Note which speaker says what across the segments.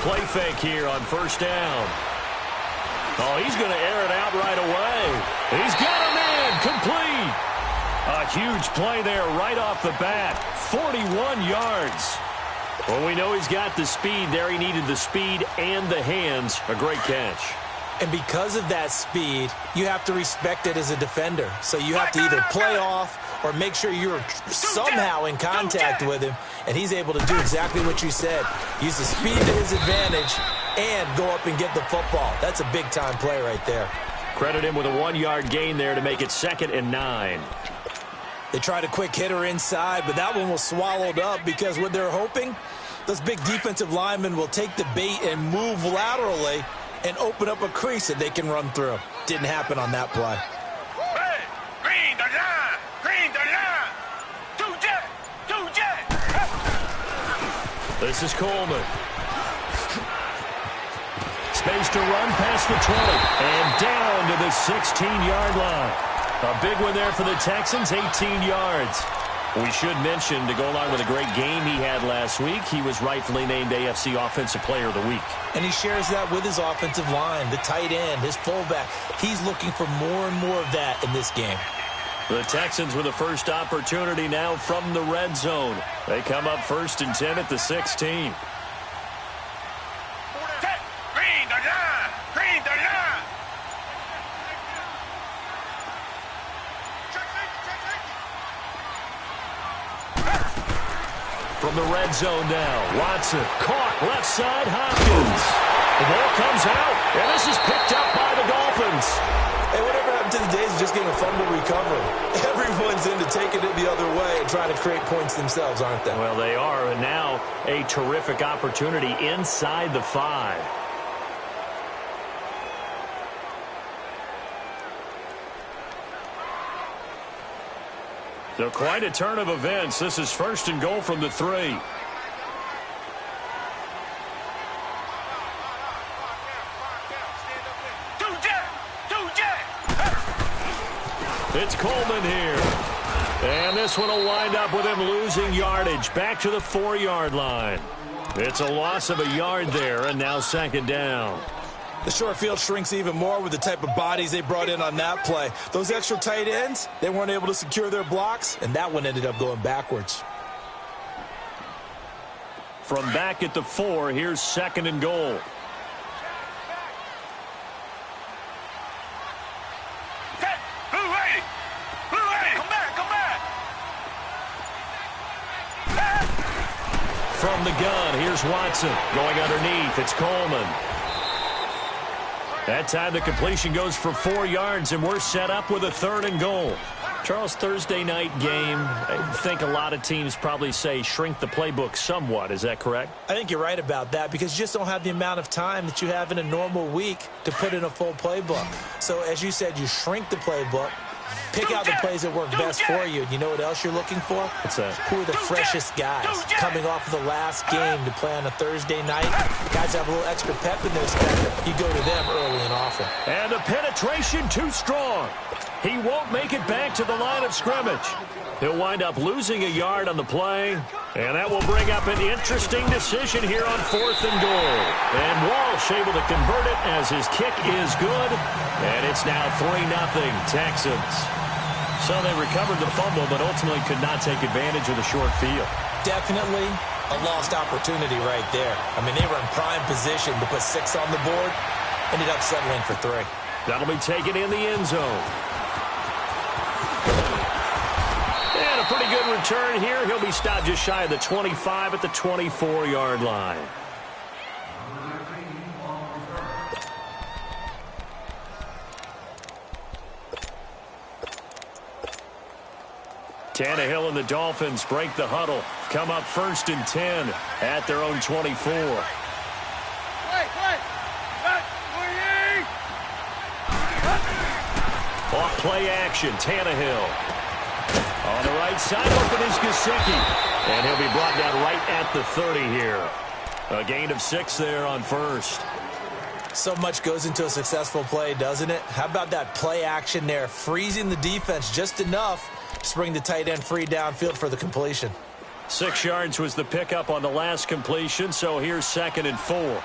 Speaker 1: play fake here on first down. Oh, he's going to air it out right away. He's got him in. Complete. A huge play there right off the bat. 41 yards. Well, we know he's got the speed there. He needed the speed and the hands. A great catch.
Speaker 2: And because of that speed, you have to respect it as a defender. So you have to either play off or make sure you're somehow in contact with him. And he's able to do exactly what you said. Use the speed to his advantage and go up and get the football. That's a big-time play right there.
Speaker 1: Credit him with a 1-yard gain there to make it 2nd and 9.
Speaker 2: They tried a quick hitter inside, but that one was swallowed up because what they're hoping, those big defensive linemen will take the bait and move laterally and open up a crease that they can run through. Didn't happen on that play.
Speaker 3: Hey, green the line, green the line. 2-jet, 2-jet.
Speaker 1: This is Coleman. Space to run past the 20 and down to the 16-yard line. A big one there for the Texans, 18 yards. We should mention, to go along with a great game he had last week, he was rightfully named AFC Offensive Player of the Week.
Speaker 2: And he shares that with his offensive line, the tight end, his fullback. He's looking for more and more of that in this game.
Speaker 1: The Texans with the first opportunity now from the red zone. They come up 1st and 10 at the 16.
Speaker 3: Green the line, green the line.
Speaker 1: From the red zone now, Watson caught left side, Hopkins. The ball comes out, and this is picked up by the Dolphins.
Speaker 2: Hey, whatever happened to the days of just getting a fumble recovery? Everyone's into taking it the other way and trying to create points themselves, aren't they?
Speaker 1: Well, they are, and now a terrific opportunity inside the 5. So quite a turn of events. This is 1st and goal from the 3. It's Coleman here. And this one will wind up with him losing yardage. Back to the 4-yard line. It's a loss of a yard there, and now 2nd down.
Speaker 2: The short field shrinks even more with the type of bodies they brought in on that play. Those extra tight ends, they weren't able to secure their blocks, and that one ended up going backwards.
Speaker 1: From back at the 4, here's 2nd and goal. From the gun, here's Watson. Going underneath, it's Coleman. That time the completion goes for 4 yards, and we're set up with a 3rd and goal. Charles, Thursday night game, I think a lot of teams probably say shrink the playbook somewhat. Is that correct?
Speaker 2: I think you're right about that because you just don't have the amount of time that you have in a normal week to put in a full playbook. So as you said, you shrink the playbook, pick out the plays that work best for you. And you know what else you're looking for?
Speaker 1: What's that?
Speaker 2: Who are the freshest guys coming off of the last game to play on a Thursday night? Guys have a little extra pep in their step. You go to them early and often.
Speaker 1: And the penetration too strong. He won't make it back to the line of scrimmage. He'll wind up losing a yard on the play. And that will bring up an interesting decision here on 4th and goal. And Walsh able to convert it as his kick is good. And it's now 3-0 Texans. So they recovered the fumble, but ultimately could not take advantage of the short field.
Speaker 2: Definitely a lost opportunity right there. I mean, they were in prime position to put 6 on the board. Ended up settling for 3.
Speaker 1: That'll be taken in the end zone. And a pretty good return here. He'll be stopped just shy of the 25 at the 24-yard line. Tannehill and the Dolphins break the huddle. Come up 1st and 10 at their own 24. Off play action, Tannehill. On the right side, open is Gesicki. And he'll be brought down right at the 30 here. A gain of 6 there on 1st.
Speaker 2: So much goes into a successful play, doesn't it? How about that play action there, freezing the defense just enough to bring the tight end free downfield for the completion.
Speaker 1: 6 yards was the pickup on the last completion, so here's 2nd and 4.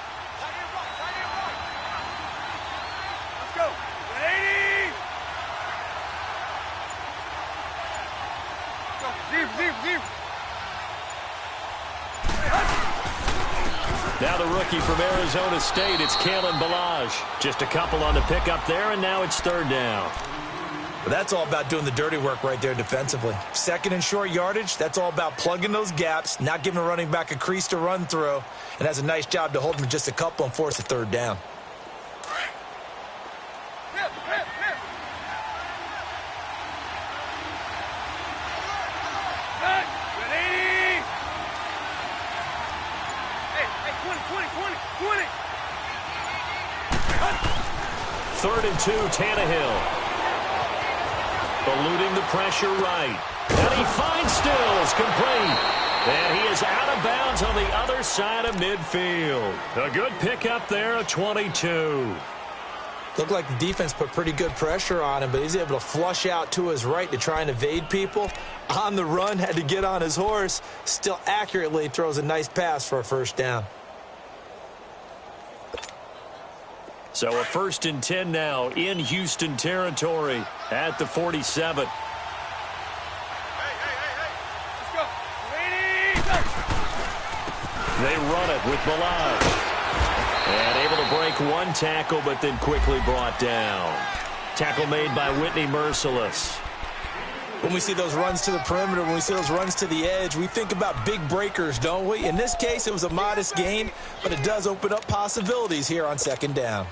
Speaker 1: Now the rookie from Arizona State, it's Kalen Ballage. Just a couple on the pickup there, and now it's third down.
Speaker 2: But that's all about doing the dirty work right there defensively. Second and short yardage, that's all about plugging those gaps, not giving a running back a crease to run through, and has a nice job to hold him just a couple and force a third down.
Speaker 1: Third and 2, Tannehill. Eluding the pressure right. And he finds Stills complete. And he is out of bounds on the other side of midfield. A good pickup there, a 22.
Speaker 2: Looked like the defense put pretty good pressure on him, but he's able to flush out to his right to try and evade people. On the run, had to get on his horse. Still accurately throws a nice pass for a first down.
Speaker 1: So a 1st and 10 now in Houston territory at the 47. They run it with Ballage. And able to break one tackle, but then quickly brought down. Tackle made by Whitney Merciless.
Speaker 2: When we see those runs to the perimeter, when we see those runs to the edge, we think about big breakers, don't we? In this case, it was a modest gain, but it does open up possibilities here on second down.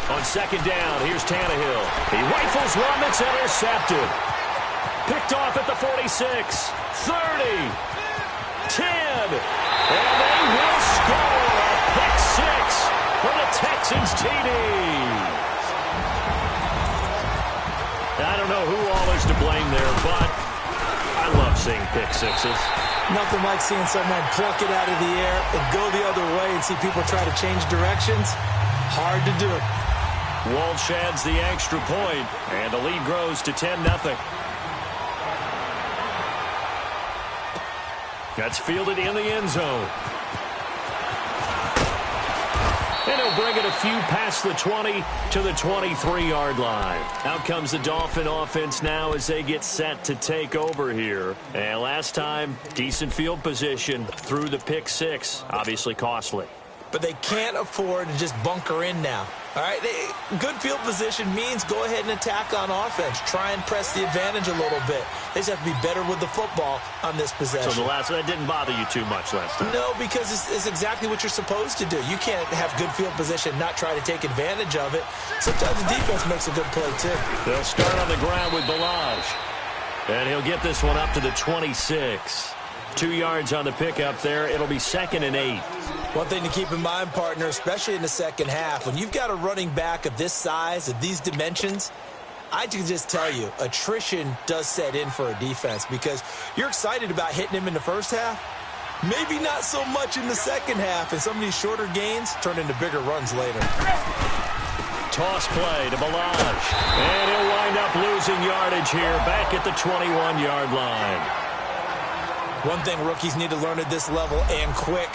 Speaker 1: On second down, here's Tannehill. He rifles one that's intercepted. Picked off at the 46, 30, 10, and they will score a pick six for the Texans TD. I don't know who all is to blame there, but I love seeing pick sixes.
Speaker 2: Nothing like seeing someone pluck it out of the air and go the other way and see people try to change directions. Hard to do.
Speaker 1: Walsh adds the extra point, and the lead grows to 10-0. That's fielded in the end zone. And he'll bring it a few past the 20 to the 23-yard line. Out comes the Dolphin offense now as they get set to take over here. And last time, decent field position through the pick six. Obviously costly.
Speaker 2: But they can't afford to just bunker in now. All right, good field position means go ahead and attack on offense. Try and press the advantage a little bit. They just have to be better with the football on this possession.
Speaker 1: So that didn't bother you too much last time?
Speaker 2: No, because it's exactly what you're supposed to do. You can't have good field position and not try to take advantage of it. Sometimes the defense makes a good play, too.
Speaker 1: They'll start on the ground with Ballage. And he'll get this one up to the 26. 2 yards on the pickup there. It'll be 2nd and 8.
Speaker 2: One thing to keep in mind, partner, especially in the second half, when you've got a running back of this size, of these dimensions, I can just tell you, attrition does set in for a defense because you're excited about hitting him in the first half. Maybe not so much in the second half, and some of these shorter gains turn into bigger runs later.
Speaker 1: Toss play to Ballage. And he'll wind up losing yardage here back at the 21-yard line.
Speaker 2: One thing rookies need to learn at this level, and quick,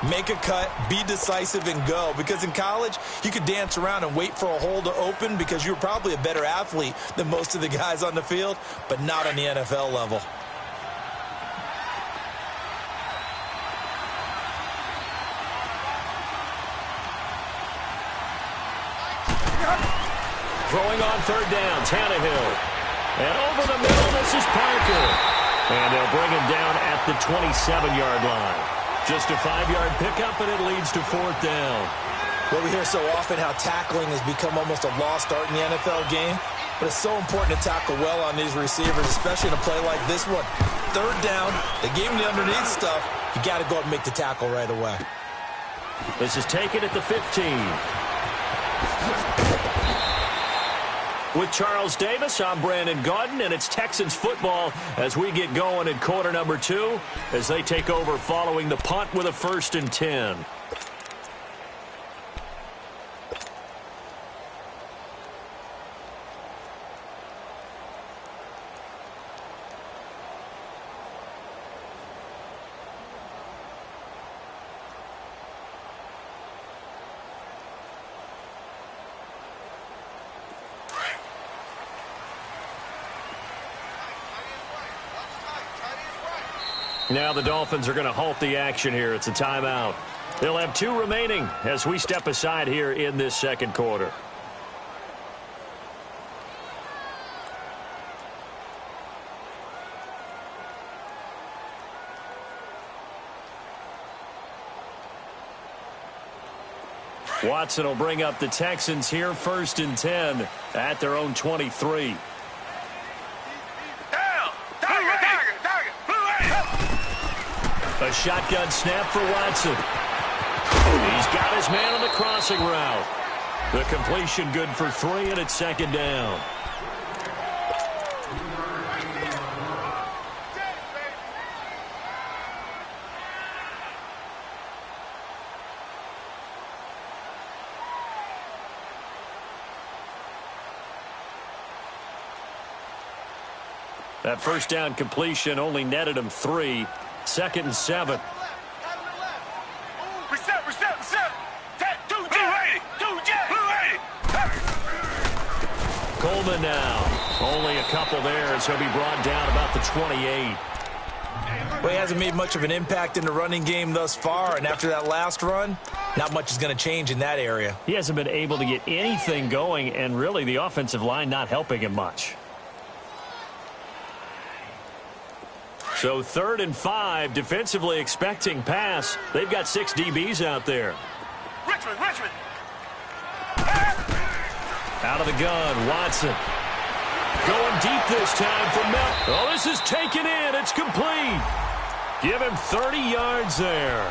Speaker 2: make a cut, be decisive, and go. Because in college, you could dance around and wait for a hole to open because you're probably a better athlete than most of the guys on the field, but not on the NFL level.
Speaker 1: Throwing on third down, Tannehill. And over the middle, this is Parker. And they'll bring him down at the 27-yard line. Just a 5-yard pickup, and it leads to 4th down.
Speaker 2: Well, we hear so often how tackling has become almost a lost art in the NFL game. But it's so important to tackle well on these receivers, especially in a play like this one. Third down, they gave him the underneath stuff. You got to go up and make the tackle right away.
Speaker 1: This is taken at the 15. With Charles Davis, I'm Brandon Gaudin, and it's Texans football as we get going in quarter number 2 as they take over following the punt with a 1st and 10. Now the Dolphins are going to halt the action here. It's a timeout. They'll have 2 remaining as we step aside here in this second quarter. Watson will bring up the Texans here, 1st and 10 at their own 23. A shotgun snap for Watson. He's got his man on the crossing route. The completion good for 3, and it's 2nd down. That 1st down completion only netted him 3. 2nd and 7. Coleman now. Only a couple there as he'll be brought down about the 28.
Speaker 2: Well, he hasn't made much of an impact in the running game thus far, and after that last run, not much is going to change in that area.
Speaker 1: He hasn't been able to get anything going, and really the offensive line not helping him much. So 3rd and 5, defensively expecting pass. They've got 6 DBs out there.
Speaker 3: Richmond.
Speaker 1: Out of the gun, Watson. Going deep this time for Mel. Oh, this is taken in. It's complete. Give him 30 yards there.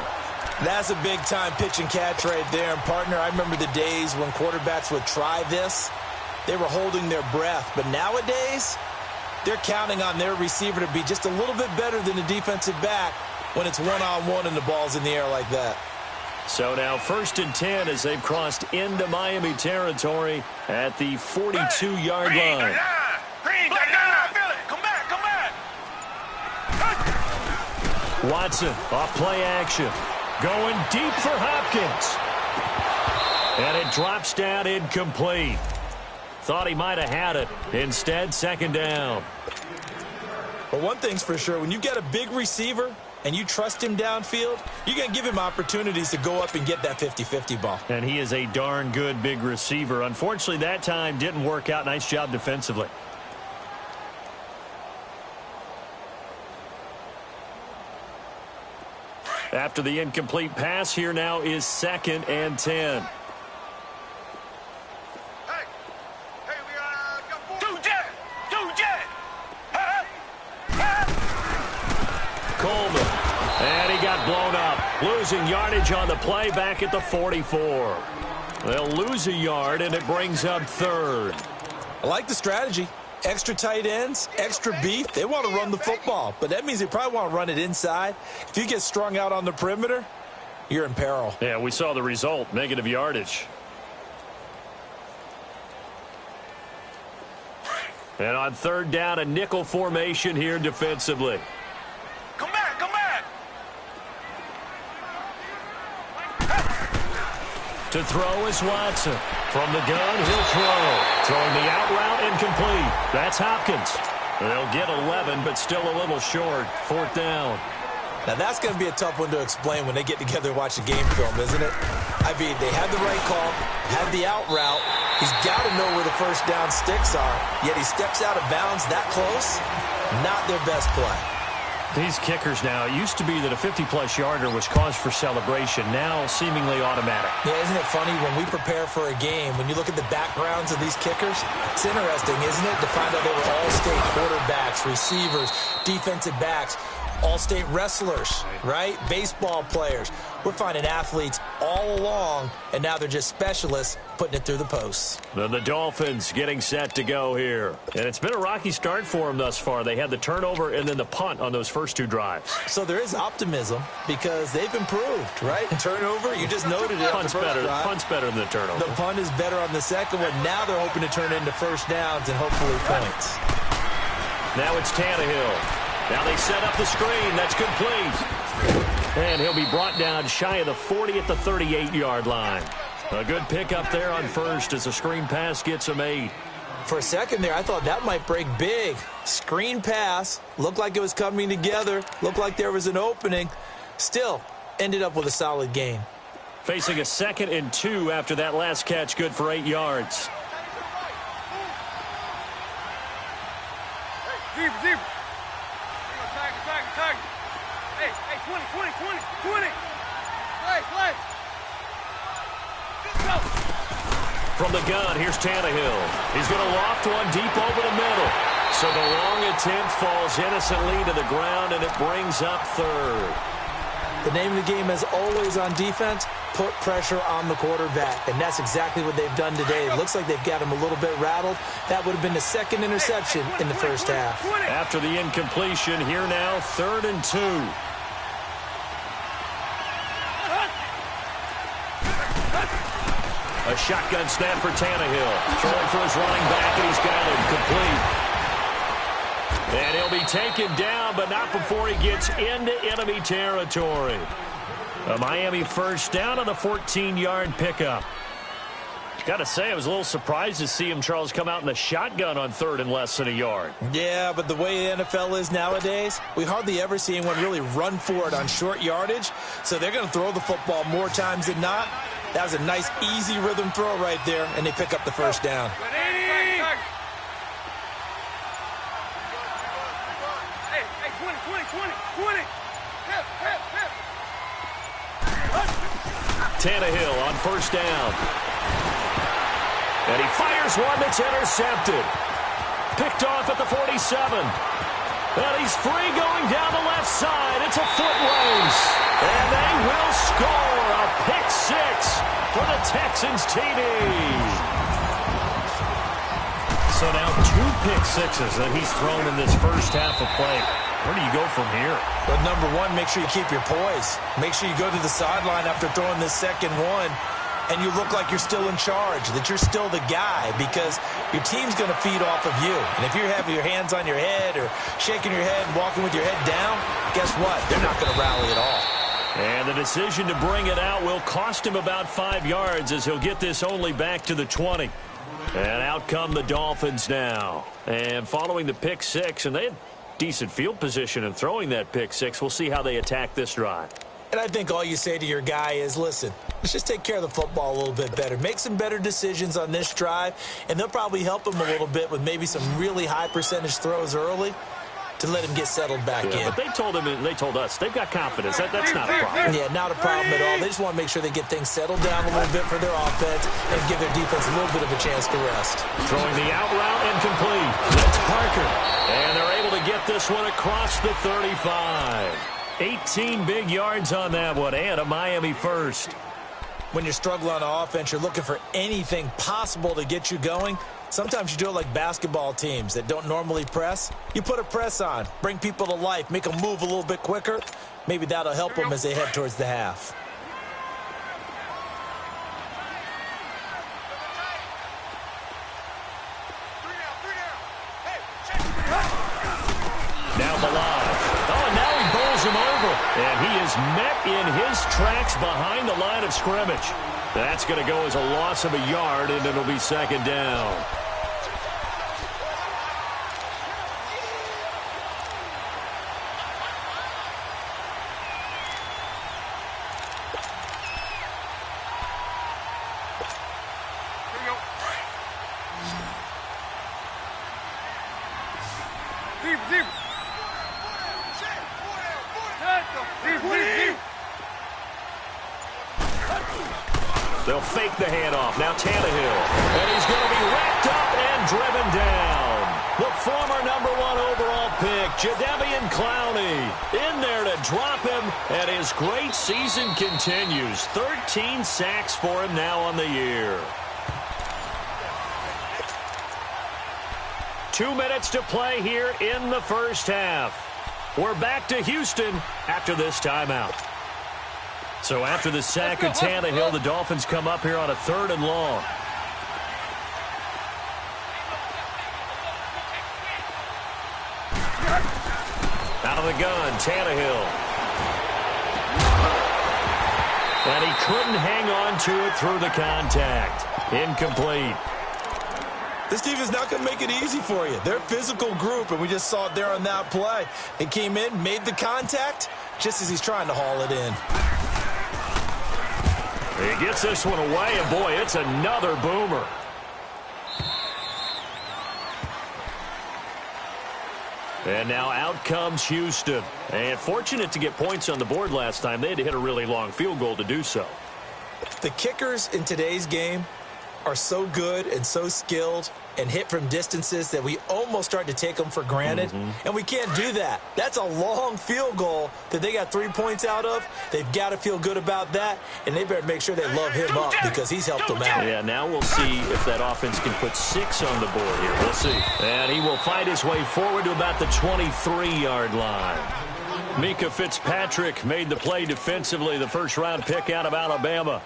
Speaker 2: That's a big-time pitch and catch right there. And, partner, I remember the days when quarterbacks would try this. They were holding their breath. But nowadays, they're counting on their receiver to be just a little bit better than the defensive back when it's one-on-one and the ball's in the air like that.
Speaker 1: So now 1st and 10 as they've crossed into Miami territory at the 42-yard line.
Speaker 3: Come back.
Speaker 1: Watson off play action. Going deep for Hopkins. And it drops down incomplete. Thought he might have had it. Instead, 2nd down.
Speaker 2: But one thing's for sure, when you get a big receiver and you trust him downfield, you're going to give him opportunities to go up and get that 50-50 ball.
Speaker 1: And he is a darn good big receiver. Unfortunately, that time didn't work out. Nice job defensively. After the incomplete pass, here now is 2nd and 10. Coleman. And he got blown up. Losing yardage on the play back at the 44. They'll lose a yard, and it brings up 3rd.
Speaker 2: I like the strategy. Extra tight ends, extra beef. They want to run the football, but that means they probably want to run it inside. If you get strung out on the perimeter, you're in peril.
Speaker 1: Yeah, we saw the result, negative yardage. And on 3rd down, a nickel formation here defensively.
Speaker 3: Come back.
Speaker 1: To throw is Watson. From the gun, he'll throw. Throwing the out route incomplete. That's Hopkins. They'll get 11, but still a little short. 4th down.
Speaker 2: Now, that's going to be a tough one to explain when they get together and watch the game film, isn't it? I mean, they had the right call, had the out route. He's got to know where the 1st down sticks are, yet he steps out of bounds that close. Not their best play.
Speaker 1: These kickers now, it used to be that a 50-plus yarder was cause for celebration. Now seemingly automatic.
Speaker 2: Yeah, isn't it funny when we prepare for a game, when you look at the backgrounds of these kickers, it's interesting, isn't it, to find out they were all-state quarterbacks, receivers, defensive backs, all-state wrestlers, right? Baseball players. We're finding athletes all along, and now they're just specialists putting it through the posts.
Speaker 1: Then the Dolphins getting set to go here. And it's been a rocky start for them thus far. They had the turnover and then the punt on those first 2 drives.
Speaker 2: So there is optimism because they've improved, right? Turnover, you just noted it.
Speaker 1: Punt's better than the turnover.
Speaker 2: The punt is better on the second one. Now they're hoping to turn into 1st downs and hopefully points.
Speaker 1: Now it's Tannehill. Now they set up the screen. That's complete. And he'll be brought down shy of the 40 at the 38-yard line. A good pickup there on 1st as the screen pass gets him 8.
Speaker 2: For a second there, I thought that might break big. Screen pass. Looked like it was coming together. Looked like there was an opening. Still, ended up with a solid gain.
Speaker 1: Facing a 2nd and 2 after that last catch, good for 8 yards.
Speaker 3: Deep. Attack. Hey, 20. Play. Go.
Speaker 1: From the gun, here's Tannehill. He's going to loft one deep over the middle. So the long attempt falls innocently to the ground, and it brings up 3rd.
Speaker 2: The name of the game, as always on defense, put pressure on the quarterback. And that's exactly what they've done today. It looks like they've got him a little bit rattled. That would have been the 2nd interception in the first half.
Speaker 1: After the incompletion, here now, 3rd and 2. A shotgun snap for Tannehill. Throwing for his running back, and he's got him complete. And he'll be taken down, but not before he gets into enemy territory. A Miami first down on the 14-yard pickup. Got to say, I was a little surprised to see him, Charles, come out in the shotgun on 3rd and less than a yard.
Speaker 2: Yeah, but the way the NFL is nowadays, we hardly ever see anyone really run for it on short yardage. So they're going to throw the football more times than not. That was a nice, easy rhythm throw right there, and they pick up the first down.
Speaker 3: Hey, 20. Hip.
Speaker 1: Tannehill on first down. And he fires one that's intercepted. Picked off at the 47. And he's free going down the left side. It's a foot race. And they will score a pick 6 for the Texans TD. So now 2 pick sixes that he's thrown in this first half of play. Where do you go from here?
Speaker 2: But number one, make sure you keep your poise. Make sure you go to the sideline after throwing this second one, and you look like you're still in charge, that you're still the guy, because your team's going to feed off of you. And if you're having your hands on your head or shaking your head and walking with your head down, guess what? They're not going to rally at all.
Speaker 1: And the decision to bring it out will cost him about 5 yards, as he'll get this only back to the 20. And out come the Dolphins now. And following the pick 6, and they had decent field position in throwing that pick 6. We'll see how they attack this drive.
Speaker 2: And I think all you say to your guy is, listen, let's just take care of the football a little bit better. Make some better decisions on this drive, and they'll probably help him a little bit with maybe some really high percentage throws early to let him get settled back in.
Speaker 1: But they told him, and they told us, they've got confidence. That's not a problem.
Speaker 2: Yeah, not a problem at all. They just want to make sure they get things settled down a little bit for their offense and give their defense a little bit of a chance to rest.
Speaker 1: Throwing the out route incomplete. That's Parker. And they're able to get this one across the 35. 18 big yards on that one, and a Miami first.
Speaker 2: When you're struggling on offense, you're looking for anything possible to get you going. Sometimes you do it like basketball teams that don't normally press. You put a press on, bring people to life, make them move a little bit quicker. Maybe that'll help them as they head towards the half.
Speaker 1: Now Balaj. Oh, and now he bowls him over. And he is met in his tracks behind the line of scrimmage. That's going to go as a loss of a yard, and it'll be second down. They'll fake the handoff. Now Tannehill. And he's going to be wrapped up and driven down. The former #1 overall pick, Jadeveon Clowney, in there to drop him. And his great season continues. 13 sacks for him now on the year. 2 minutes to play here in the first half. We're back to Houston after this timeout. So after the sack of Tannehill, the Dolphins come up here on a 3rd and long. Out of the gun, Tannehill. And he couldn't hang on to it through the contact. Incomplete.
Speaker 2: This defense is not going to make it easy for you. They're a physical group, and we just saw it there on that play. He came in, made the contact, just as he's trying to haul it in.
Speaker 1: He gets this one away, and boy, it's another boomer. And now out comes Houston. And fortunate to get points on the board last time. They had to hit a really long field goal to do so.
Speaker 2: The kickers in today's game are so good and so skilled and hit from distances that we almost start to take them for granted. And we can't do that. That's a long field goal that they got 3 points out of. They've got to feel good about that, and they better make sure they love him up because he's helped them out.
Speaker 1: Yeah, now we'll see if that offense can put 6 on the board here. We'll see. And he will fight his way forward to about the 23-yard line. Mika Fitzpatrick made the play defensively, the first-round pick out of Alabama.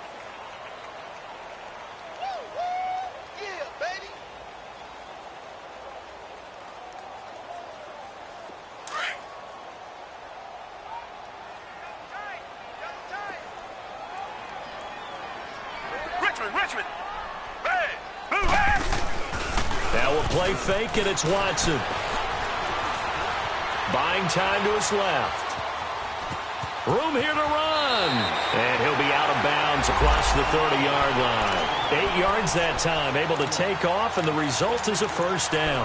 Speaker 3: Richmond. Hey, move back.
Speaker 1: Now we'll play fake, and it's Watson. Buying time to his left. Room here to run. And he'll be out of bounds across the 30-yard line. 8 yards that time, able to take off, and the result is a first down.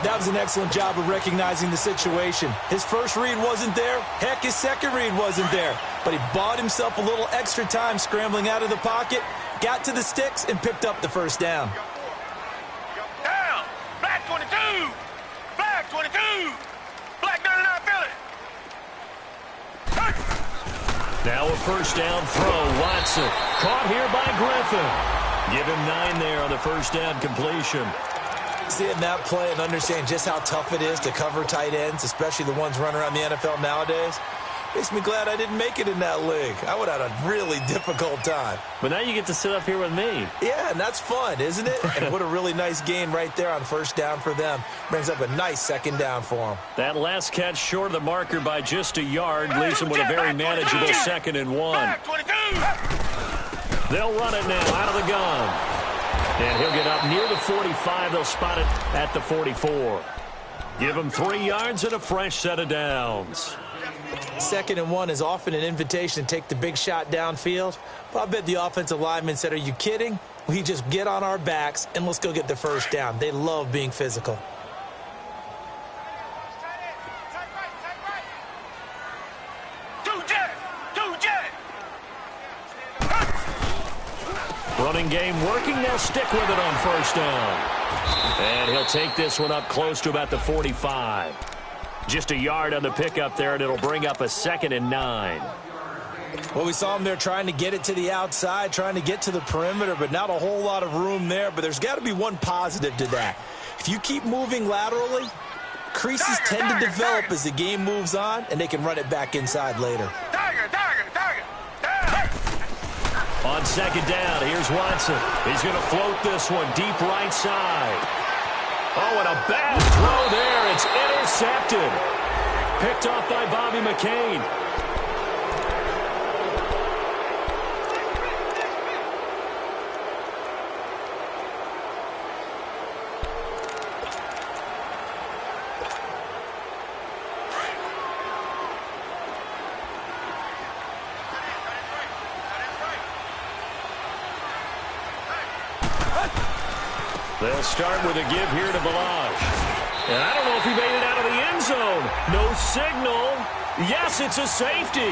Speaker 2: That was an excellent job of recognizing the situation. His first read wasn't there. Heck, his second read wasn't there. But he bought himself a little extra time scrambling out of the pocket, got to the sticks, and picked up the first down.
Speaker 3: Down. Black 22. Black 22. Black 99 Philly.
Speaker 1: Now a first down throw. Watson caught here by Griffin. Give him 9 there on the first down completion.
Speaker 2: Seeing that play and understand just how tough it is to cover tight ends, especially the ones running around the NFL nowadays, makes me glad I didn't make it in that league. I would have had a really difficult time.
Speaker 1: But now you get to sit up here with me.
Speaker 2: Yeah, and that's fun, isn't it? And what a really nice gain right there on first down for them. Brings up a nice second down for them.
Speaker 1: That last catch short of the marker by just a yard leaves them with a very manageable 2nd and 1. They'll run it now out of the gun. And he'll get up near the 45. They'll spot it at the 44. Give him 3 yards and a fresh set of downs.
Speaker 2: 2nd and 1 is often an invitation to take the big shot downfield. But I bet the offensive lineman said, are you kidding? We just get on our backs and let's go get the first down. They love being physical.
Speaker 1: Running game working. They'll stick with it on first down. And he'll take this one up close to about the 45. Just a yard on the pickup there, and it'll bring up a 2nd and 9.
Speaker 2: Well, we saw him there trying to get it to the outside, trying to get to the perimeter, but not a whole lot of room there. But there's got to be one positive to that. If you keep moving laterally, creases tend to develop as the game moves on, and they can run it back inside later.
Speaker 1: On 2nd down, here's Watson. He's going to float this one deep right side. Oh, and a bad throw there. It's intercepted. Picked off by Bobby McCain. They'll start with a give here to Balazs. And I don't know if he made it out of the end zone. No signal. Yes, it's a safety.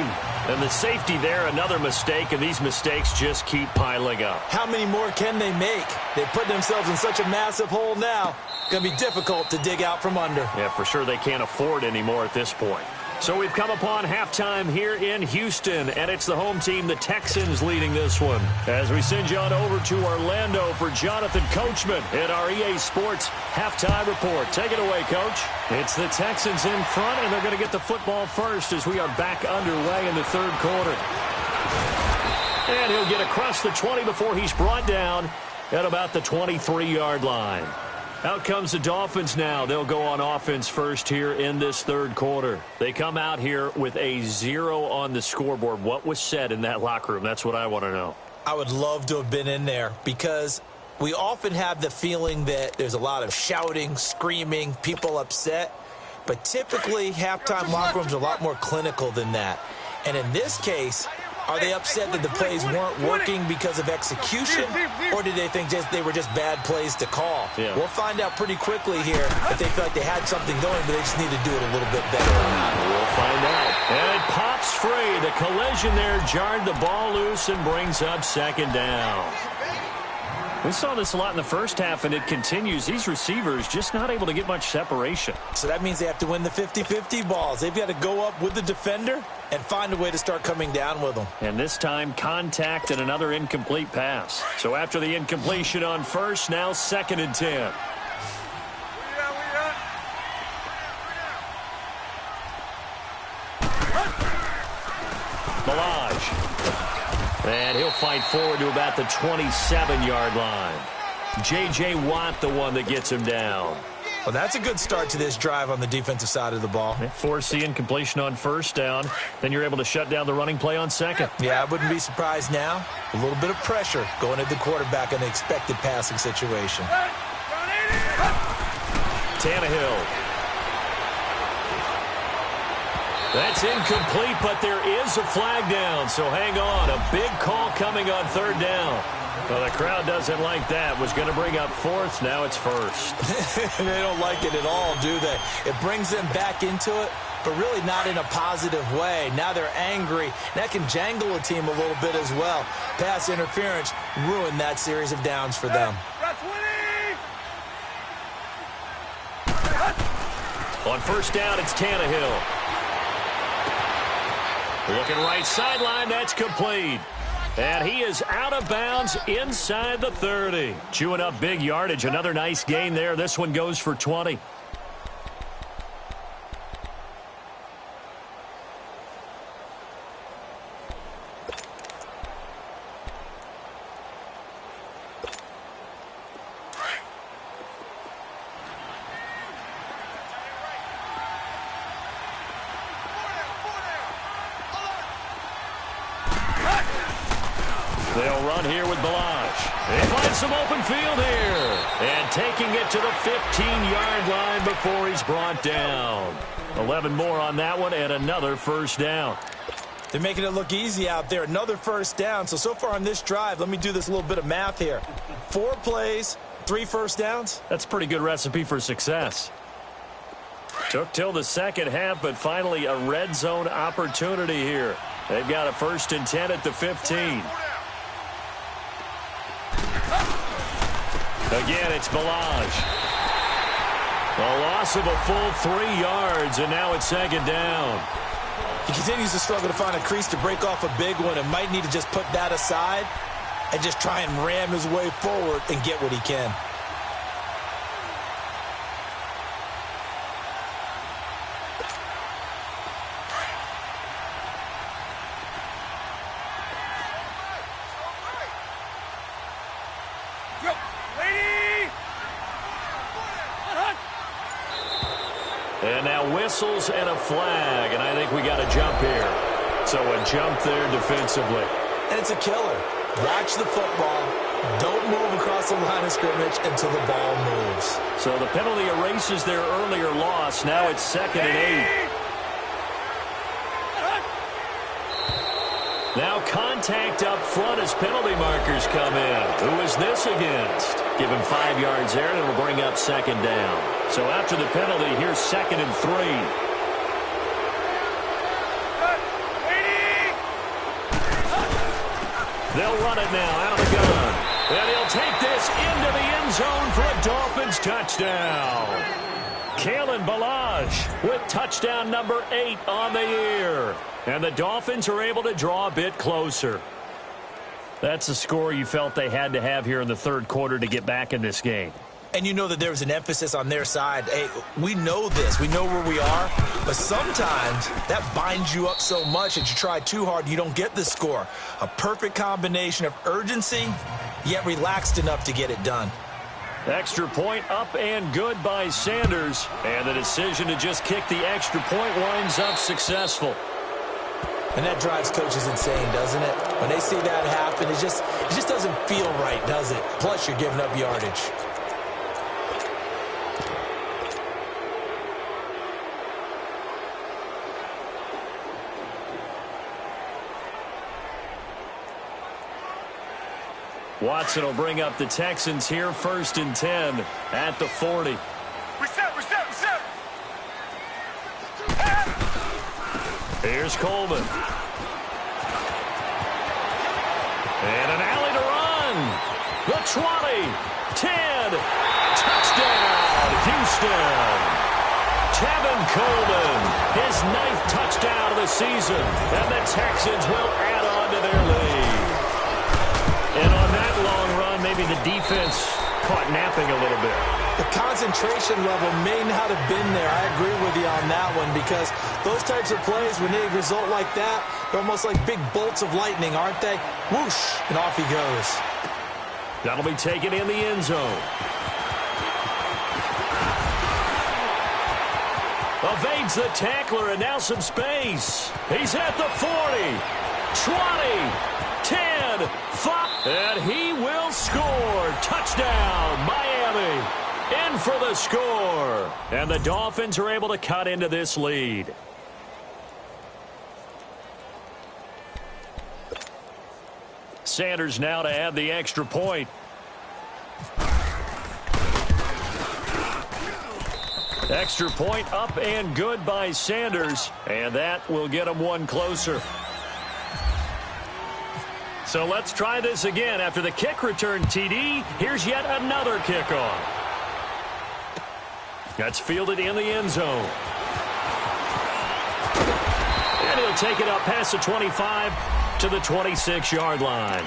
Speaker 1: And the safety there, another mistake, and these mistakes just keep piling up.
Speaker 2: How many more can they make? They put themselves in such a massive hole now. Going to be difficult to dig out from under.
Speaker 1: Yeah, for sure they can't afford anymore at this point. So we've come upon halftime here in Houston, and it's the home team, the Texans, leading this one. As we send you on over to Orlando for Jonathan Coachman at our EA Sports Halftime Report. Take it away, Coach. It's the Texans in front, and they're going to get the football first as we are back underway in the 3rd quarter. And he'll get across the 20 before he's brought down at about the 23-yard line. Out comes the Dolphins now. They'll go on offense first here in this 3rd quarter. They come out here with a 0 on the scoreboard. What was said in that locker room? That's what I want to know.
Speaker 2: I would love to have been in there because We often have the feeling that there's a lot of shouting, screaming, people upset. But typically, halftime locker rooms are a lot more clinical than that. And in this case, are they upset that the plays weren't working because of execution, or did they think they were just bad plays to call?
Speaker 1: Yeah.
Speaker 2: We'll find out pretty quickly here if they feel like they had something going, but they just need to do it a little bit better or not.
Speaker 1: We'll find out. And it pops free. The collision there jarred the ball loose and brings up second down. We saw this a lot in the first half, and it continues. These receivers just not able to get much separation.
Speaker 2: So that means they have to win the 50-50 balls. They've got to go up with the defender and find a way to start coming down with them.
Speaker 1: And this time, contact and another incomplete pass. So after the incompletion on first, now 2nd and 10. Balaj. And he'll fight forward to about the 27-yard line. J.J. Watt, the one that gets him down.
Speaker 2: Well, that's a good start to this drive on the defensive side of the ball.
Speaker 1: Force the incompletion on first down. Then you're able to shut down the running play on second.
Speaker 2: Yeah, I wouldn't be surprised now. A little bit of pressure going at the quarterback in the expected passing situation.
Speaker 1: Tannehill. That's incomplete, but there is a flag down, so hang on. A big call coming on 3rd down. Well, the crowd doesn't like that. Was going to bring up 4th. Now it's 1st.
Speaker 2: They don't like it at all, do they? It brings them back into it, but really not in a positive way. Now they're angry. That can jangle a team a little bit as well. Pass interference ruined that series of downs for them.
Speaker 1: On first down, it's Tannehill. Looking right sideline, that's complete. And he is out of bounds inside the 30. Chewing up big yardage. Another nice gain there. This one goes for 20. They'll run here with Balaj. They find some open field here. And taking it to the 15-yard line before he's brought down. 11 more on that one and another first down.
Speaker 2: They're making it look easy out there. Another first down. So far on this drive, let me do this little bit of math here. 4 plays, 3 first downs.
Speaker 1: That's a pretty good recipe for success. Took till the second half, but finally a red zone opportunity here. They've got a 1st and 10 at the 15. Again, it's Balaj. A loss of a full 3 yards, and now it's 2nd down.
Speaker 2: He continues to struggle to find a crease to break off a big one and might need to just put that aside and just try and ram his way forward and get what he can.
Speaker 1: And now whistles and a flag, and I think we got a jump here. So a jump there defensively.
Speaker 2: And it's a killer. Watch the football. Don't move across the line of scrimmage until the ball moves.
Speaker 1: So the penalty erases their earlier loss. Now it's 2nd and 8. Now contact up front as penalty markers come in. Who is this against? Give him 5 yards there, and it'll bring up 2nd down. So after the penalty, here's 2nd and 3. They'll run it now out of the gun. And he'll take this into the end zone for a Dolphins touchdown. Kalen Balaj with touchdown number 8 on the year. And the Dolphins are able to draw a bit closer. That's the score you felt they had to have here in the 3rd quarter to get back in this game.
Speaker 2: And you know that there was an emphasis on their side. Hey, we know this. We know where we are. But sometimes that binds you up so much that you try too hard, you don't get the score. A perfect combination of urgency, yet relaxed enough to get it done.
Speaker 1: Extra point up and good by Sanders. And the decision to just kick the extra point winds up successful.
Speaker 2: And that drives coaches insane, doesn't it? When they see that happen, it just doesn't feel right, does it? Plus, you're giving up yardage.
Speaker 1: Watson will bring up the Texans here, 1st and 10 at the 40.
Speaker 3: Reset.
Speaker 1: Here's Coleman. And an alley to run. The 20, 10, touchdown, Houston. Tevin Coleman, his 9th touchdown of the season, and the Texans will add on to their lead. And on that long run, maybe the defense caught napping a little bit.
Speaker 2: The concentration level may not have been there. I agree with you on that one, because those types of plays, when they result like that, they're almost like big bolts of lightning, aren't they? Whoosh, and off he goes.
Speaker 1: That'll be taken in the end zone. Evades the tackler, and now some space. He's at the 40, 20, 10, 5, and he will score. Touchdown, Miami. In for the score. And the Dolphins are able to cut into this lead. Sanders now to add the extra point. Extra point up and good by Sanders, and that will get him one closer. So let's try this again. After the kick return TD, here's yet another kickoff. That's fielded in the end zone. And he'll take it up past the 25 to the 26-yard line.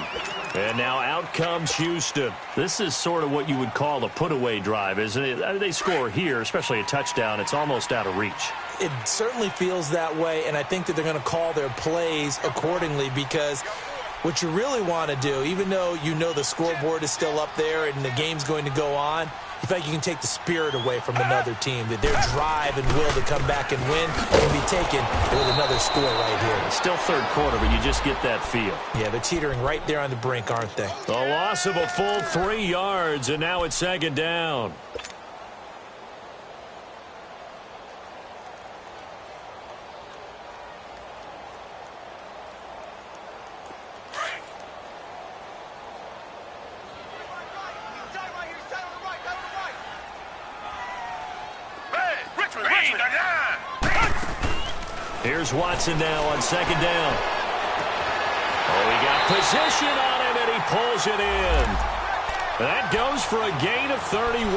Speaker 1: And now out comes Houston. This is sort of what you would call a put-away drive, isn't it? I mean, they score here, especially a touchdown. It's almost out of reach.
Speaker 2: It certainly feels that way, and I think that they're going to call their plays accordingly, because what you really want to do, even though you know the scoreboard is still up there and the game's going to go on, you feel like you can take the spirit away from another team, that their drive and will to come back and win can be taken with another score right here.
Speaker 1: Still third quarter, but you just get that feel.
Speaker 2: Yeah, they're teetering right there on the brink, aren't they?
Speaker 1: The loss of a full 3 yards, and now it's 2nd down. Here's Watson now on 2nd down. Oh, he got position on him, and he pulls it in. That goes for a gain of 31.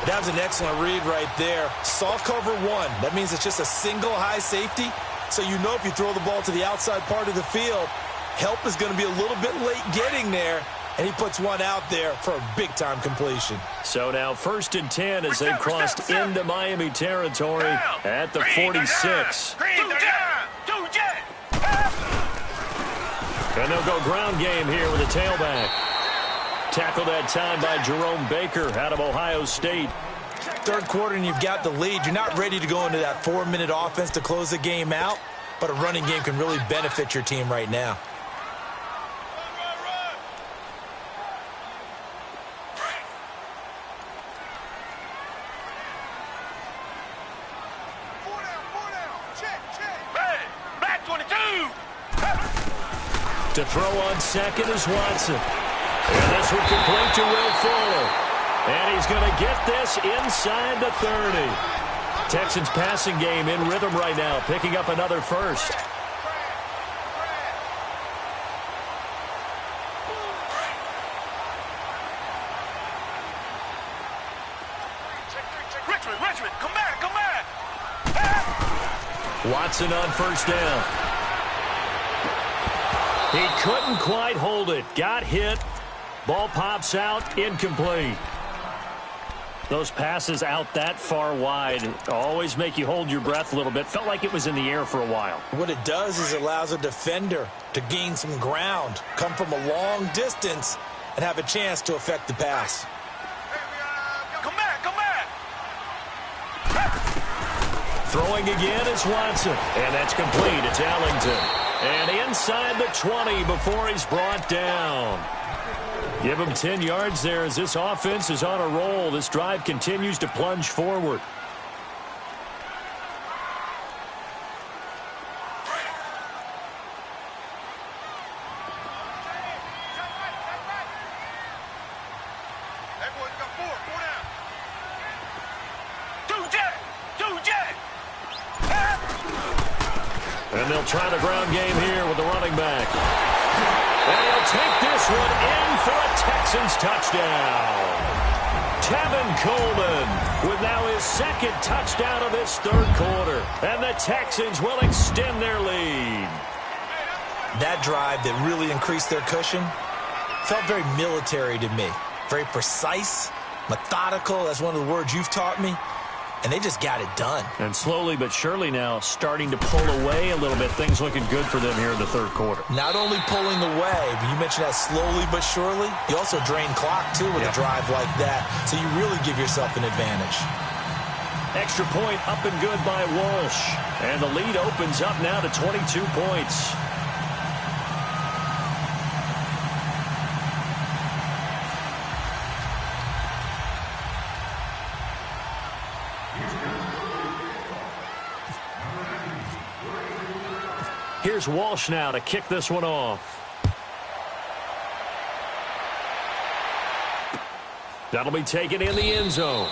Speaker 2: That was an excellent read right there. Saw cover 1. That means it's just a single high safety. So you know if you throw the ball to the outside part of the field, help is going to be a little bit late getting there. And he puts one out there for a big-time completion.
Speaker 1: So now 1st and 10 as they've crossed into Miami territory at the 46. And they'll go ground game here with a tailback. Tackled that time by Jerome Baker out of Ohio State.
Speaker 2: Third quarter and you've got the lead. You're not ready to go into that 4-minute offense to close the game out, but a running game can really benefit your team right now.
Speaker 1: To throw on 2nd is Watson. And this will complete to Will Fuller. And he's going to get this inside the 30. Texans passing game in rhythm right now, picking up another first.
Speaker 3: Richmond, come back.
Speaker 1: Watson on 1st down. He couldn't quite hold it. Got hit. Ball pops out. Incomplete. Those passes out that far wide always make you hold your breath a little bit. Felt like it was in the air for a while.
Speaker 2: What it does is it allows a defender to gain some ground, come from a long distance, and have a chance to affect the pass.
Speaker 1: Throwing again is Watson. And that's complete. It's Ellington. And inside the 20 before he's brought down. Give him 10 yards there as this offense is on a roll. This drive continues to plunge forward. And they'll try the ground game here with the running back. And he'll take this one in for a Texans touchdown. Tevin Coleman with now his second touchdown of this third quarter. And the Texans will extend their lead.
Speaker 2: That drive that really increased their cushion felt very military to me. Very precise, methodical. That's one of the words you've taught me. And they just got it done. And
Speaker 1: slowly but surely now starting to pull away a little bit. Things looking good for them here in the third quarter.
Speaker 2: Not only pulling away, but you mentioned that slowly but surely. You also drain clock, too, with a drive like that. So you really give yourself an advantage.
Speaker 1: Extra point up and good by Walsh. And the lead opens up now to 22 points. Here's Walsh now to kick this one off. That'll be taken in the end zone.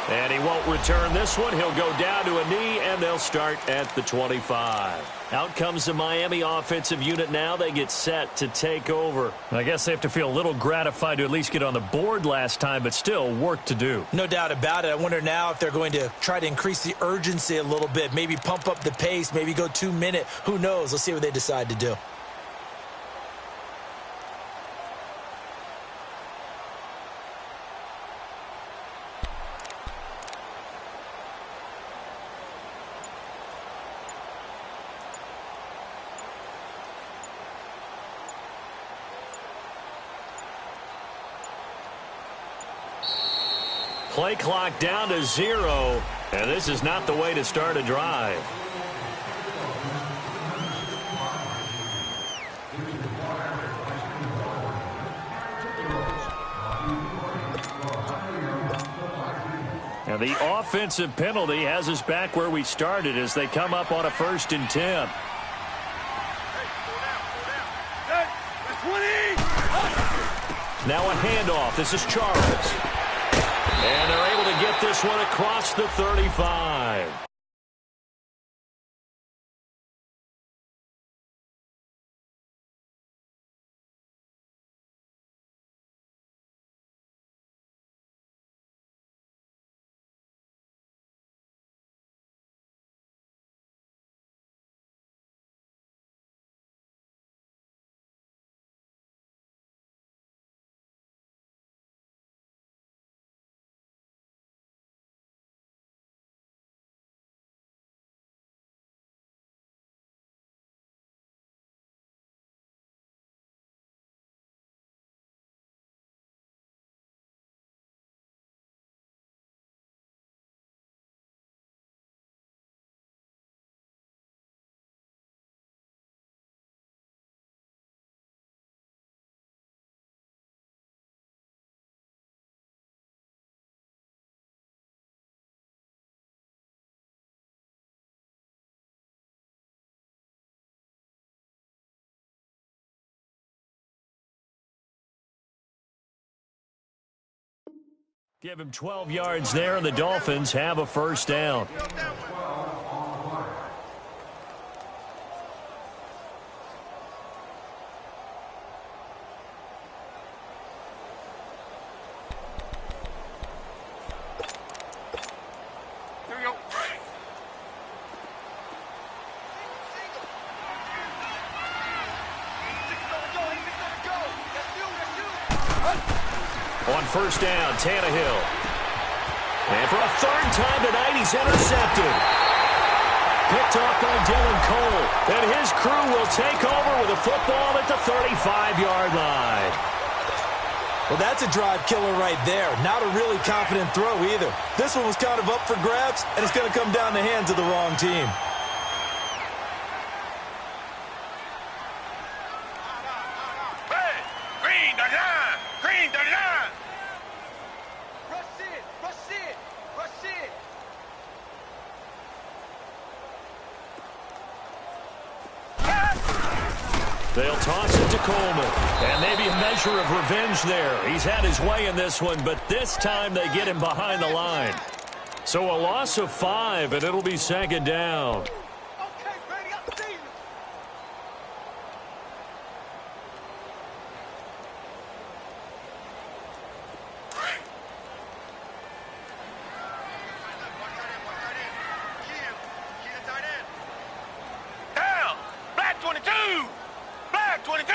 Speaker 1: And he won't return this one. He'll go down to a knee, and they'll start at the 25. Out comes the Miami offensive unit now. They get set to take over. I guess they have to feel a little gratified to at least get on the board last time, but still work to do.
Speaker 2: No doubt about it. I wonder now if they're going to try to increase the urgency a little bit, maybe pump up the pace, maybe go 2 minute. Who knows? Let's see what they decide to do.
Speaker 1: Play clock down to 0, and this is not the way to start a drive. And the offensive penalty has us back where we started as they come up on a 1st and 10. Now a handoff. This is Charles. And they're able to get this one across the 35. Give him 12 yards there, and the Dolphins have a 1st down. On 1st down, Tannehill. And for a 3rd time tonight, he's intercepted. Picked off by Dylan Cole. And his crew will take over with a football at the 35-yard line.
Speaker 2: Well, that's a drive killer right there. Not a really confident throw either. This one was kind of up for grabs, and it's going to come down the hands of the wrong team.
Speaker 3: Hey, green the line! Green the line!
Speaker 1: They'll toss it to Coleman. And maybe a measure of revenge there. He's had his way in this one, but this time they get him behind the line. So a loss of 5, and it'll be second down.
Speaker 3: Down! Black 22! Black 22!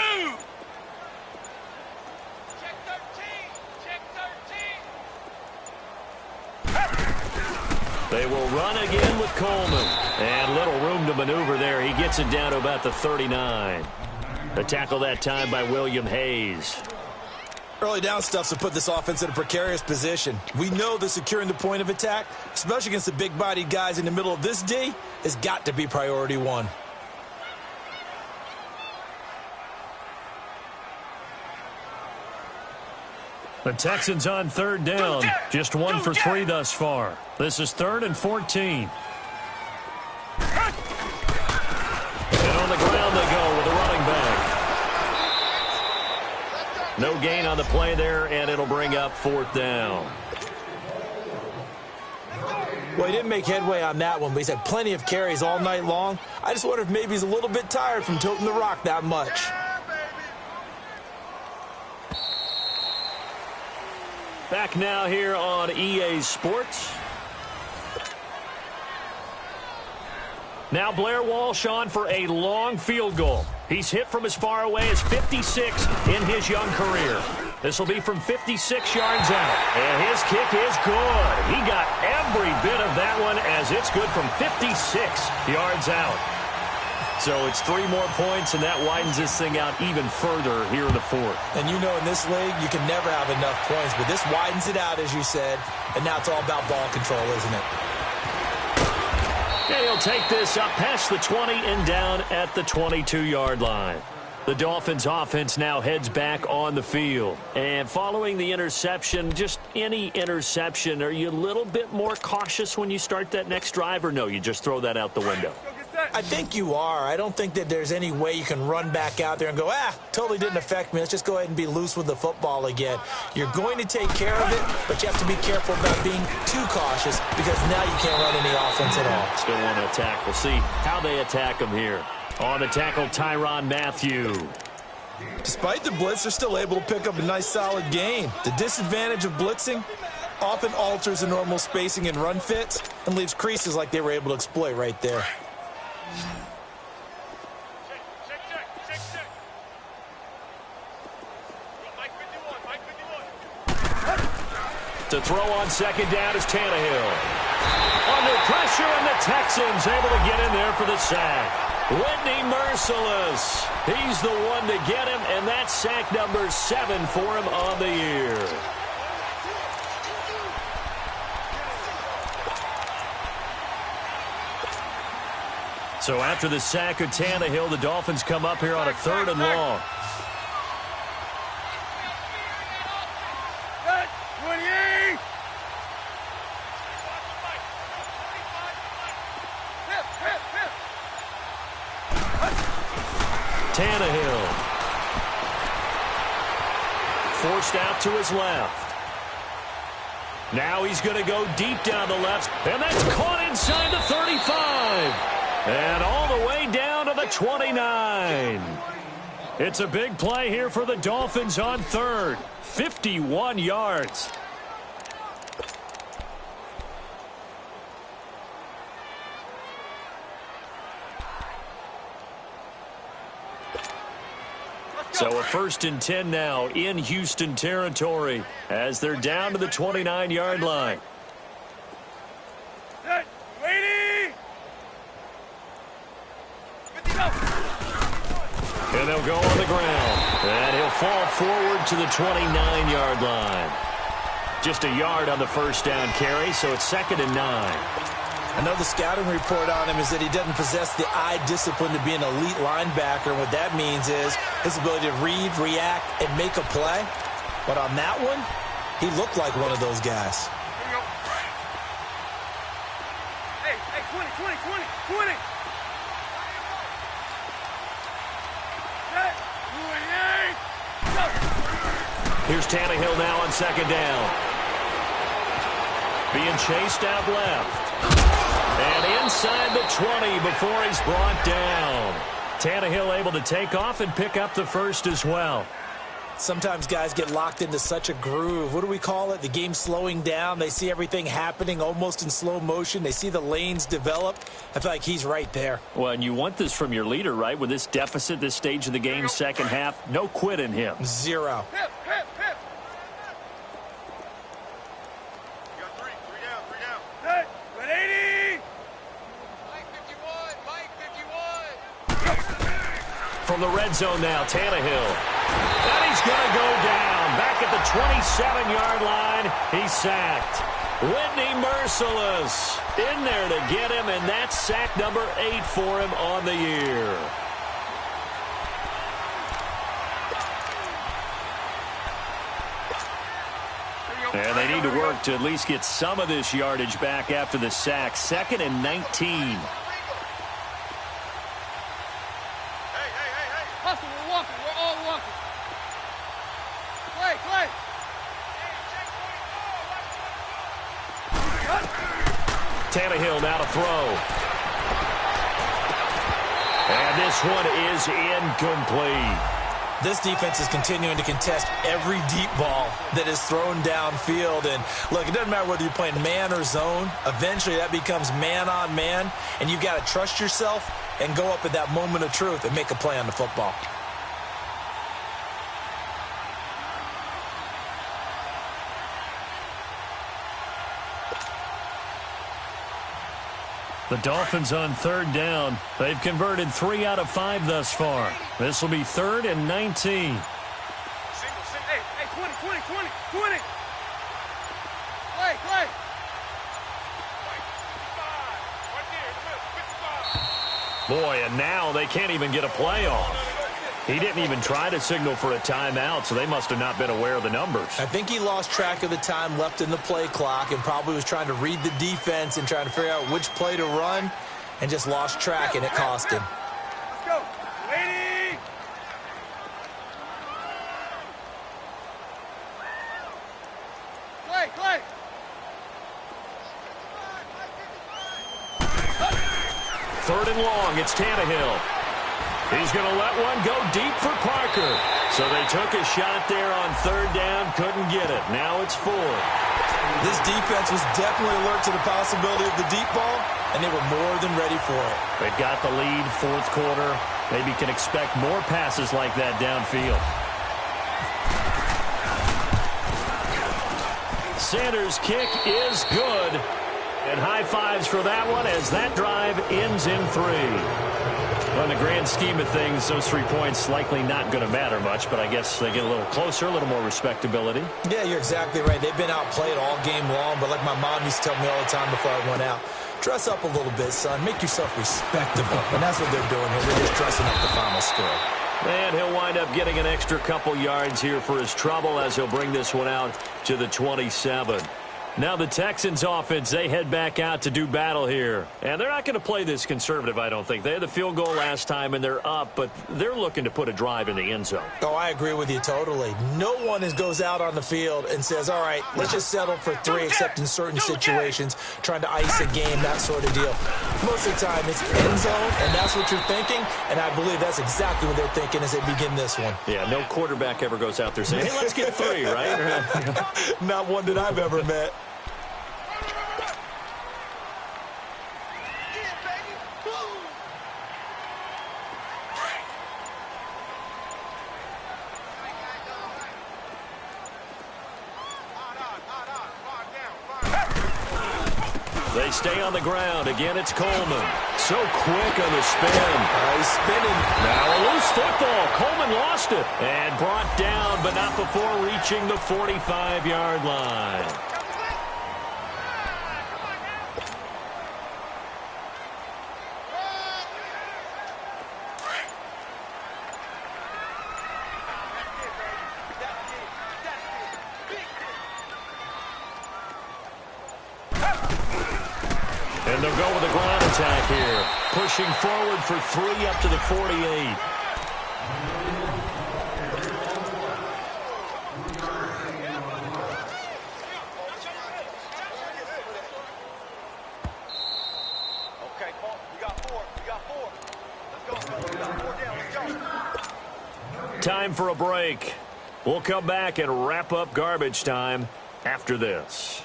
Speaker 3: Check 13! Check 13!
Speaker 1: They will run again with Coleman. And little room to maneuver there. He gets it down to about the 39. The tackle that time by William Hayes.
Speaker 2: Early down stuffs will put this offense in a precarious position. We know that securing the point of attack, especially against the big-bodied guys in the middle of this D, has got to be priority one.
Speaker 1: The Texans on third down. Just 1 for 3 thus far. This is 3rd and 14. And on the ground they go with a running back. No gain on the play there, and it'll bring up 4th down.
Speaker 2: Well, he didn't make headway on that one, but he's had plenty of carries all night long. I just wonder if maybe he's a little bit tired from toting the rock that much.
Speaker 1: Back now here on EA Sports. Now Blair Walsh on for a long field goal. He's hit from as far away as 56 in his young career. This will be from 56 yards out. And his kick is good. He got every bit of that one as it's good from 56 yards out. So it's 3 more points, and that widens this thing out even further here in the 4th.
Speaker 2: And you know in this league, you can never have enough points, but this widens it out, as you said, and now it's all about ball control, isn't it?
Speaker 1: And he'll take this up past the 20 and down at the 22-yard line. The Dolphins offense now heads back on the field. And following the interception, just any interception, are you a little bit more cautious when you start that next drive, or no, you just throw that out the window?
Speaker 2: I think you are. I don't think that there's any way you can run back out there and go, totally didn't affect me. Let's just go ahead and be loose with the football again. You're going to take care of it, but you have to be careful about being too cautious because now you can't run any offense at all.
Speaker 1: Still want to attack. We'll see how they attack him here. On the tackle, Tyrann Mathieu.
Speaker 2: Despite the blitz, they're still able to pick up a nice, solid gain. The disadvantage of blitzing often alters the normal spacing and run fits and leaves creases like they were able to exploit right there.
Speaker 1: To throw on second down is Tannehill. Under pressure, and the Texans able to get in there for the sack. Whitney Merciless. He's the one to get him, and that's sack number 7 for him on the year. So after the sack of Tannehill, the Dolphins come up here on a 3rd and long. Tannehill. Forced out to his left. Now he's going to go deep down the left, and that's caught inside the 35. And all the way down to the 29. It's a big play here for the Dolphins on 3rd. 51 yards. So a 1st and 10 now in Houston territory as they're down to the 29-yard line. And they'll go on the ground. And he'll fall forward to the 29-yard line. Just a yard on the first down carry, so it's 2nd and 9.
Speaker 2: I know the scouting report on him is that he doesn't possess the eye discipline to be an elite linebacker. What that means is his ability to read, react, and make a play. But on that one, he looked like one of those guys.
Speaker 3: Hey, 20.
Speaker 1: Here's Tannehill now on 2nd down. Being chased out left. And inside the 20 before he's brought down. Tannehill able to take off and pick up the first as well.
Speaker 2: Sometimes guys get locked into such a groove. What do we call it? The game slowing down. They see everything happening almost in slow motion. They see the lanes develop. I feel like he's right there.
Speaker 1: Well, and you want this from your leader, right? With this deficit, this stage of the game, second half, no quit in him.
Speaker 2: Zero.
Speaker 3: Hip. You got three down. Hey, 180. Mike 51.
Speaker 1: From the red zone now, Tannehill. And he's going to go down. Back at the 27-yard line, he's sacked. Whitney Merciless in there to get him, and that's sack number 8 for him on the year. And they need to work to at least get some of this yardage back after the sack. 2nd and 19.
Speaker 3: Hey. Hustle, we're walking. We're all walking. Play.
Speaker 1: Tannehill now to throw. And this one is incomplete.
Speaker 2: This defense is continuing to contest every deep ball that is thrown downfield. And look, it doesn't matter whether you're playing man or zone. Eventually that becomes man on man. And you've got to trust yourself and go up at that moment of truth and make a play on the football.
Speaker 1: The Dolphins on 3rd down. They've converted 3 out of 5 thus far. This will be 3rd and 19.
Speaker 3: Single. Hey, 20. Play.
Speaker 1: Boy, and now they can't even get a play off. He didn't even try to signal for a timeout, so they must have not been aware of the numbers.
Speaker 2: I think he lost track of the time left in the play clock and probably was trying to read the defense and trying to figure out which play to run and just lost track, and it cost him.
Speaker 3: Let's go. Lady. Play.
Speaker 1: 3rd and long, it's Tannehill. He's going to let one go deep for Parker. So they took a shot there on 3rd down, couldn't get it. Now it's 4th.
Speaker 2: This defense was definitely alert to the possibility of the deep ball, and they were more than ready for it.
Speaker 1: They've got the lead, 4th quarter. Maybe can expect more passes like that downfield. Sanders' kick is good. And high fives for that one as that drive ends in 3. Well, in the grand scheme of things, those 3 points likely not going to matter much, but I guess they get a little closer, a little more respectability.
Speaker 2: Yeah, you're exactly right. They've been outplayed all game long, but like my mom used to tell me all the time before I went out, dress up a little bit, son. Make yourself respectable. And that's what they're doing here. They're just dressing up the final score.
Speaker 1: And he'll wind up getting an extra couple yards here for his trouble as he'll bring this one out to the 27. Now the Texans offense, they head back out to do battle here. And they're not going to play this conservative, I don't think. They had the field goal last time, and they're up, but they're looking to put a drive in the end zone.
Speaker 2: Oh, I agree with you totally. No one goes out on the field and says, all right, let's just settle for 3, except in certain situations, trying to ice a game, that sort of deal. Most of the time, it's end zone, and that's what you're thinking, and I believe that's exactly what they're thinking as they begin this one.
Speaker 1: Yeah, no quarterback ever goes out there saying, hey, let's get 3, right?
Speaker 2: Not one that I've ever met.
Speaker 1: they stay on the ground. Again, it's Coleman. So quick on the spin.
Speaker 2: He's spinning.
Speaker 1: Now a loose football. Coleman lost it. And brought down, but not before reaching the 45-yard line. And they'll go with a ground attack here. Pushing forward for 3 up to the 48.
Speaker 3: Okay, Paul, we got 4. We got 4. Let's go, fellas. We got 4 down. Let's go.
Speaker 1: Time for a break. We'll come back and wrap up garbage time after this.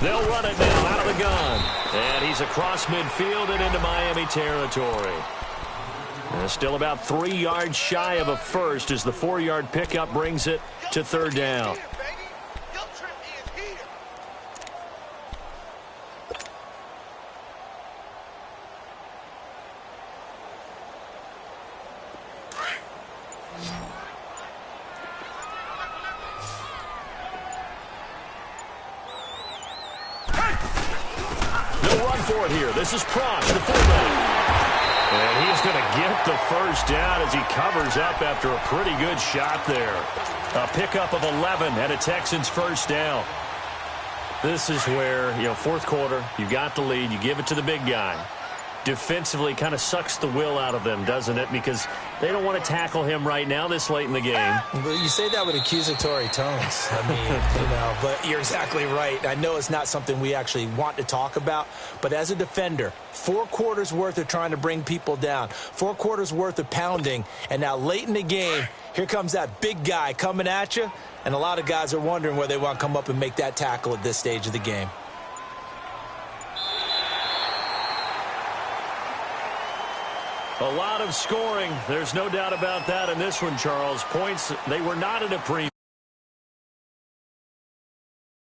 Speaker 1: They'll run it now out of the gun. And he's across midfield and into Miami territory. And still about 3 yards shy of a first as the 4-yard pickup brings it to 3rd down. They'll run for it here. This is Prosh, the fullback. And he's going to get the first down as he covers up after a pretty good shot there. A pickup of 11 and a Texans first down. This is where, fourth quarter, you got the lead, you give it to the big guy. Defensively kind of sucks the will out of them, doesn't it? Because they don't want to tackle him right now this late in the game.
Speaker 2: Well, you say that with accusatory tones. I mean, but you're exactly right. I know it's not something we actually want to talk about, but as a defender, 4 quarters worth of trying to bring people down, 4 quarters worth of pounding, and now late in the game, here comes that big guy coming at you, and a lot of guys are wondering where they want to come up and make that tackle at this stage of the game.
Speaker 1: A lot of scoring. There's no doubt about that in this one, Charles. Points, they were not in a premium.